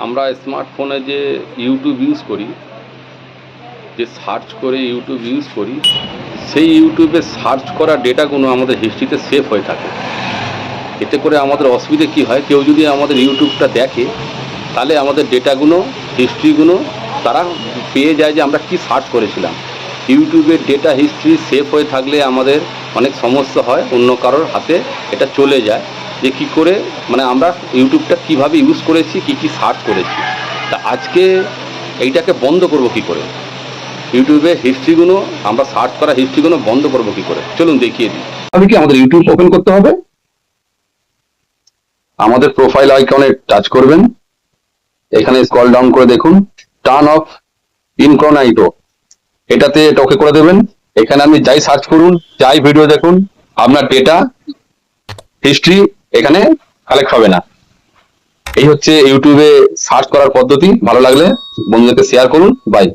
আমরা স্মার্টফোনে যে ইউটিউব ইউজ করি, যে সার্চ করে ইউটিউব ইউজ করি, সেই ইউটিউবে সার্চ করা ডেটাগুলো আমাদের হিস্ট্রিতে সেভ হয়ে থাকে। এতে করে আমাদের অসুবিধে কী হয়, কেউ যদি আমাদের ইউটিউবটা দেখে তাহলে আমাদের ডেটাগুলো, হিস্ট্রিগুলো তারা পেয়ে যায় যে আমরা কি সার্চ করেছিলাম। ইউটিউবের ডেটা হিস্ট্রি সেভ হয়ে থাকলে আমাদের অনেক সমস্যা হয়, অন্য কারোর হাতে এটা চলে যায় যে কী করে, মানে আমরা ইউটিউবটা কিভাবে ইউজ করেছি, কি সার্চ করেছি। তা আজকে এইটাকে বন্ধ করব কি করে, ইউটিউবের হিস্ট্রিগুলো, আমরা সার্চ করা হিস্ট্রিগুলো বন্ধ করব কি করে, চলুন দেখিয়ে দিই। তবে কি আমাদের ইউটিউব ওপেন করতে হবে, আমাদের প্রোফাইল আইকনে টাচ করবেন, এখানে স্ক্রল ডাউন করে দেখুন টার্ন অফ ইনকগনিটো, এটাতে ওকে করে দেবেন। এখানে আপনি যাই সার্চ করুন, যাই ভিডিও দেখুন, আপনার ডেটা হিস্ট্রি এখানে কালেক্ট হবে না। এই হচ্ছে ইউটিউবে সার্চ করার পদ্ধতি। ভালো লাগলে বন্ধুদেরকে শেয়ার করুন। বাই।